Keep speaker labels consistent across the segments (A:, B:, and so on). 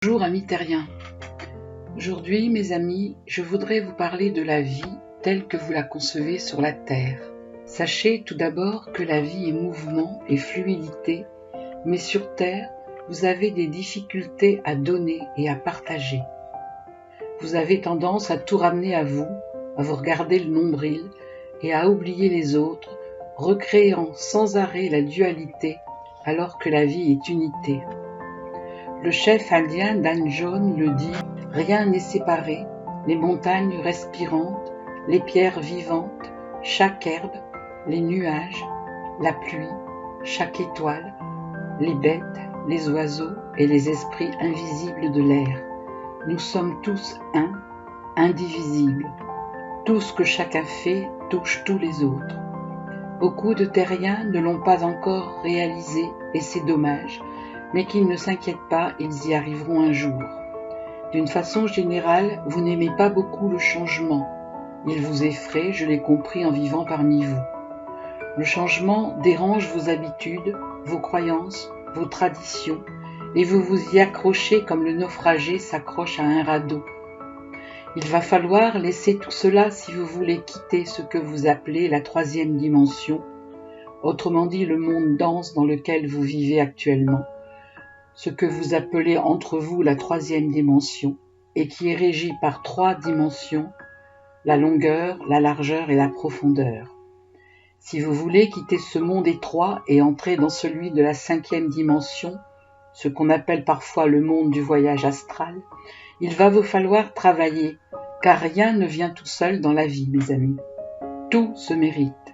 A: Bonjour amis terriens. Aujourd'hui mes amis, je voudrais vous parler de la vie telle que vous la concevez sur la Terre. Sachez tout d'abord que la vie est mouvement et fluidité, mais sur Terre, vous avez des difficultés à donner et à partager. Vous avez tendance à tout ramener à vous regarder le nombril et à oublier les autres, recréant sans arrêt la dualité alors que la vie est unité. Le chef indien Dan John le dit, rien n'est séparé, les montagnes respirantes, les pierres vivantes, chaque herbe, les nuages, la pluie, chaque étoile, les bêtes, les oiseaux et les esprits invisibles de l'air. Nous sommes tous un, indivisibles. Tout ce que chacun fait touche tous les autres. Beaucoup de terriens ne l'ont pas encore réalisé et c'est dommage, mais qu'ils ne s'inquiètent pas, ils y arriveront un jour. D'une façon générale, vous n'aimez pas beaucoup le changement. Il vous effraie, je l'ai compris en vivant parmi vous. Le changement dérange vos habitudes, vos croyances, vos traditions, et vous vous y accrochez comme le naufragé s'accroche à un radeau. Il va falloir laisser tout cela si vous voulez quitter ce que vous appelez la troisième dimension, autrement dit le monde dense dans lequel vous vivez actuellement, ce que vous appelez entre vous la troisième dimension, et qui est régie par 3 dimensions, la longueur, la largeur et la profondeur. Si vous voulez quitter ce monde étroit et entrer dans celui de la 5e dimension, ce qu'on appelle parfois le monde du voyage astral, il va vous falloir travailler, car rien ne vient tout seul dans la vie, mes amis. Tout se mérite.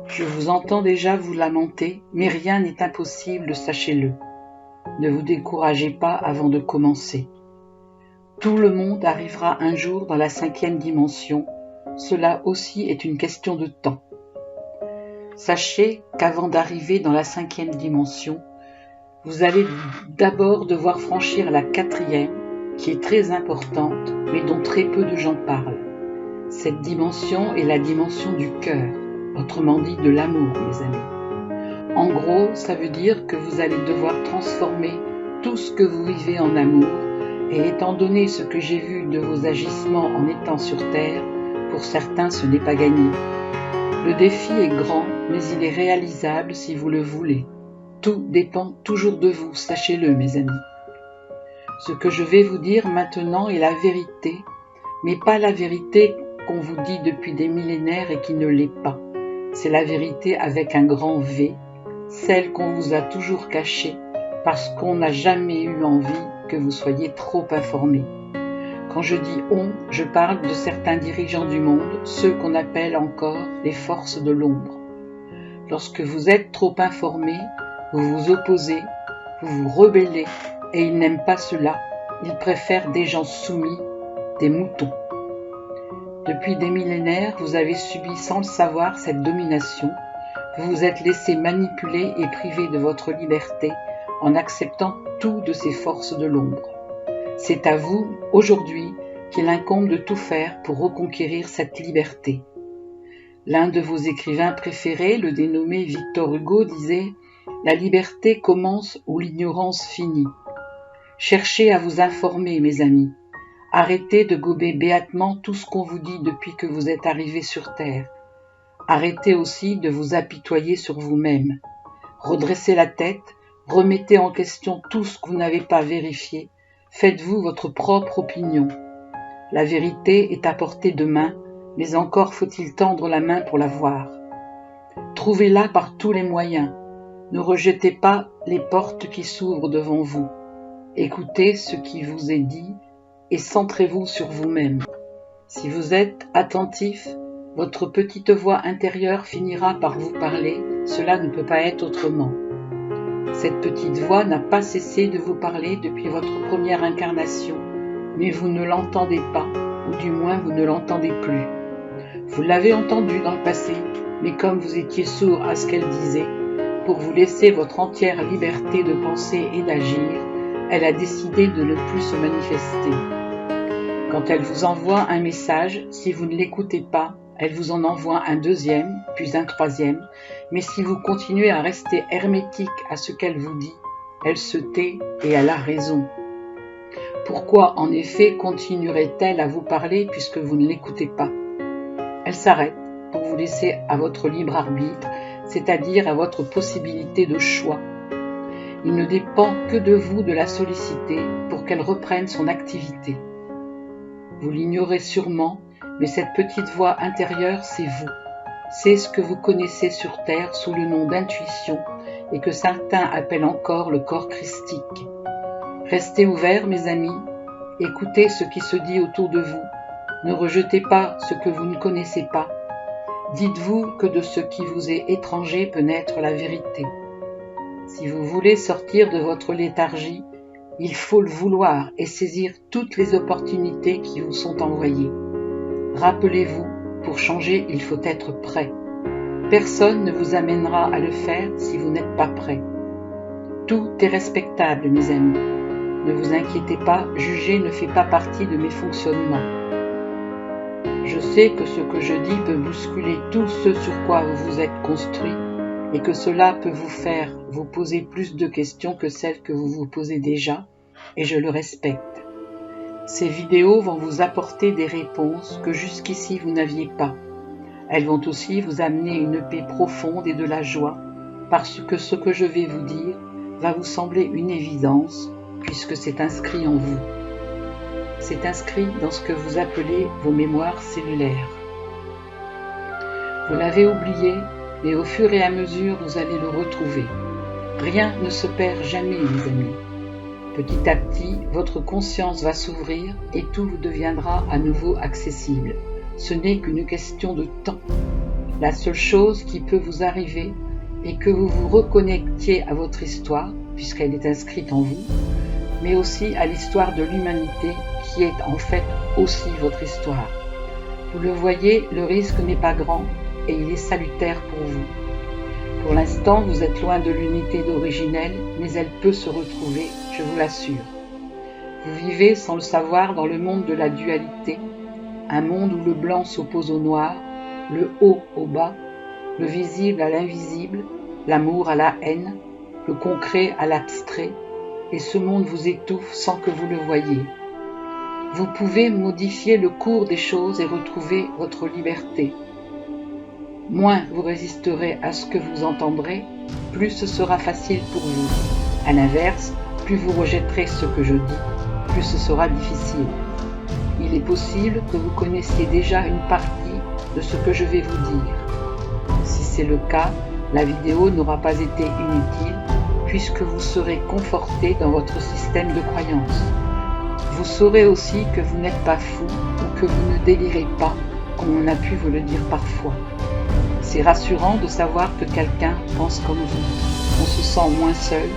A: Je vous entends déjà vous lamenter, mais rien n'est impossible, sachez-le. Ne vous découragez pas avant de commencer. Tout le monde arrivera un jour dans la 5e dimension. Cela aussi est une question de temps. Sachez qu'avant d'arriver dans la 5e dimension, vous allez d'abord devoir franchir la 4e, qui est très importante, mais dont très peu de gens parlent. Cette dimension est la dimension du cœur, autrement dit de l'amour, mes amis. En gros, ça veut dire que vous allez devoir transformer tout ce que vous vivez en amour, et étant donné ce que j'ai vu de vos agissements en étant sur Terre, pour certains ce n'est pas gagné. Le défi est grand, mais il est réalisable si vous le voulez. Tout dépend toujours de vous, sachez-le mes amis. Ce que je vais vous dire maintenant est la vérité, mais pas la vérité qu'on vous dit depuis des millénaires et qui ne l'est pas. C'est la vérité avec un grand V, celle qu'on vous a toujours cachée parce qu'on n'a jamais eu envie que vous soyez trop informés. Quand je dis « on », je parle de certains dirigeants du monde, ceux qu'on appelle encore les forces de l'ombre. Lorsque vous êtes trop informés, vous vous opposez, vous vous rebellez, et ils n'aiment pas cela, ils préfèrent des gens soumis, des moutons. Depuis des millénaires, vous avez subi sans le savoir cette domination, vous vous êtes laissé manipuler et priver de votre liberté en acceptant tout de ces forces de l'ombre. C'est à vous, aujourd'hui, qu'il incombe de tout faire pour reconquérir cette liberté. L'un de vos écrivains préférés, le dénommé Victor Hugo, disait « La liberté commence où l'ignorance finit ». Cherchez à vous informer, mes amis. Arrêtez de gober béatement tout ce qu'on vous dit depuis que vous êtes arrivés sur Terre. Arrêtez aussi de vous apitoyer sur vous-même. Redressez la tête, remettez en question tout ce que vous n'avez pas vérifié. Faites-vous votre propre opinion. La vérité est à portée de main, mais encore faut-il tendre la main pour la voir. Trouvez-la par tous les moyens. Ne rejetez pas les portes qui s'ouvrent devant vous. Écoutez ce qui vous est dit et centrez-vous sur vous-même. Si vous êtes attentif, votre petite voix intérieure finira par vous parler, cela ne peut pas être autrement. Cette petite voix n'a pas cessé de vous parler depuis votre première incarnation, mais vous ne l'entendez pas, ou du moins vous ne l'entendez plus. Vous l'avez entendue dans le passé, mais comme vous étiez sourd à ce qu'elle disait, pour vous laisser votre entière liberté de penser et d'agir, elle a décidé de ne plus se manifester. Quand elle vous envoie un message, si vous ne l'écoutez pas, elle vous en envoie un 2e, puis un 3e, mais si vous continuez à rester hermétique à ce qu'elle vous dit, elle se tait et elle a raison. Pourquoi en effet continuerait-elle à vous parler puisque vous ne l'écoutez pas? Elle s'arrête pour vous laisser à votre libre arbitre, c'est-à-dire à votre possibilité de choix. Il ne dépend que de vous de la solliciter pour qu'elle reprenne son activité. Vous l'ignorez sûrement, mais cette petite voix intérieure, c'est vous. C'est ce que vous connaissez sur Terre sous le nom d'intuition et que certains appellent encore le corps christique. Restez ouverts, mes amis, écoutez ce qui se dit autour de vous. Ne rejetez pas ce que vous ne connaissez pas. Dites-vous que de ce qui vous est étranger peut naître la vérité. Si vous voulez sortir de votre léthargie, il faut le vouloir et saisir toutes les opportunités qui vous sont envoyées. Rappelez-vous, pour changer, il faut être prêt. Personne ne vous amènera à le faire si vous n'êtes pas prêt. Tout est respectable, mes amis. Ne vous inquiétez pas, juger ne fait pas partie de mes fonctionnements. Je sais que ce que je dis peut bousculer tout ce sur quoi vous vous êtes construit et que cela peut vous faire vous poser plus de questions que celles que vous vous posez déjà, et je le respecte. Ces vidéos vont vous apporter des réponses que jusqu'ici vous n'aviez pas. Elles vont aussi vous amener une paix profonde et de la joie, parce que ce que je vais vous dire va vous sembler une évidence, puisque c'est inscrit en vous. C'est inscrit dans ce que vous appelez vos mémoires cellulaires. Vous l'avez oublié, mais au fur et à mesure, vous allez le retrouver. Rien ne se perd jamais, mes amis. Petit à petit, votre conscience va s'ouvrir et tout vous deviendra à nouveau accessible. Ce n'est qu'une question de temps. La seule chose qui peut vous arriver est que vous vous reconnectiez à votre histoire, puisqu'elle est inscrite en vous, mais aussi à l'histoire de l'humanité qui est en fait aussi votre histoire. Vous le voyez, le risque n'est pas grand et il est salutaire pour vous. Pour l'instant, vous êtes loin de l'unité originelle, mais elle peut se retrouver, je vous l'assure. Vous vivez sans le savoir dans le monde de la dualité, un monde où le blanc s'oppose au noir, le haut au bas, le visible à l'invisible, l'amour à la haine, le concret à l'abstrait, et ce monde vous étouffe sans que vous le voyiez. Vous pouvez modifier le cours des choses et retrouver votre liberté. Moins vous résisterez à ce que vous entendrez, plus ce sera facile pour vous. À l'inverse, plus vous rejetterez ce que je dis, plus ce sera difficile. Il est possible que vous connaissiez déjà une partie de ce que je vais vous dire. Si c'est le cas, la vidéo n'aura pas été inutile puisque vous serez conforté dans votre système de croyance. Vous saurez aussi que vous n'êtes pas fou ou que vous ne délirez pas, comme on a pu vous le dire parfois. C'est rassurant de savoir que quelqu'un pense comme vous. On se sent moins seul,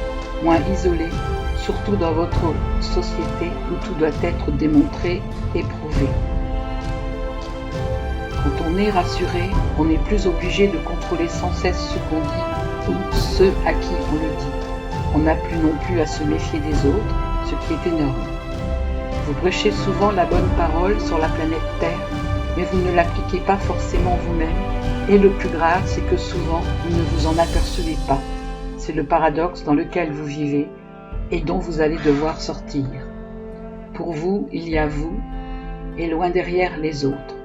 A: moins isolé, surtout dans votre société où tout doit être démontré et prouvé. Quand on est rassuré, on n'est plus obligé de contrôler sans cesse ce qu'on dit ou ceux à qui on le dit. On n'a plus non plus à se méfier des autres, ce qui est énorme. Vous prêchez souvent la bonne parole sur la planète Terre, mais vous ne l'appliquez pas forcément vous-même. Et le plus grave, c'est que souvent, vous ne vous en apercevez pas. C'est le paradoxe dans lequel vous vivez et dont vous allez devoir sortir. Pour vous, il y a vous, et loin derrière les autres.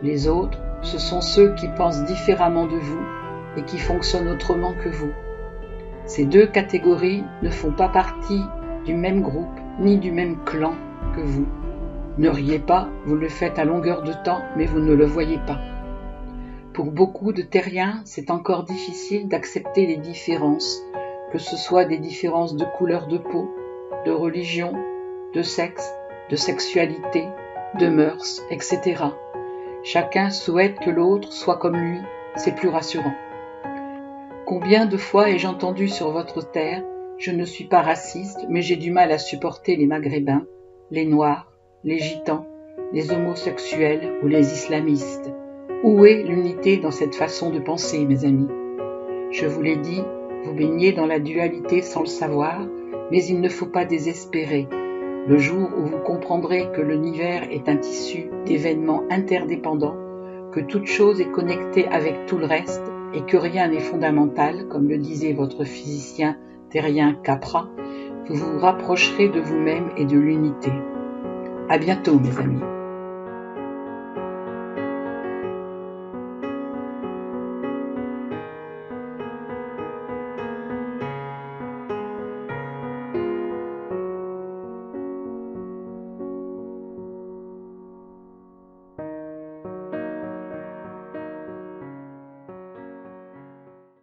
A: Les autres, ce sont ceux qui pensent différemment de vous et qui fonctionnent autrement que vous. Ces deux catégories ne font pas partie du même groupe ni du même clan que vous. Ne riez pas, vous le faites à longueur de temps, mais vous ne le voyez pas. Pour beaucoup de terriens, c'est encore difficile d'accepter les différences, que ce soit des différences de couleur de peau, de religion, de sexe, de sexualité, de mœurs, etc. Chacun souhaite que l'autre soit comme lui, c'est plus rassurant. Combien de fois ai-je entendu sur votre terre « Je ne suis pas raciste, mais j'ai du mal à supporter les Maghrébins, les Noirs, les Gitans, les homosexuels ou les islamistes ». Où est l'unité dans cette façon de penser, mes amis? Je vous l'ai dit, vous baignez dans la dualité sans le savoir, mais il ne faut pas désespérer. Le jour où vous comprendrez que l'univers est un tissu d'événements interdépendants, que toute chose est connectée avec tout le reste et que rien n'est fondamental, comme le disait votre physicien terrien Capra, vous vous rapprocherez de vous-même et de l'unité. À bientôt, mes amis.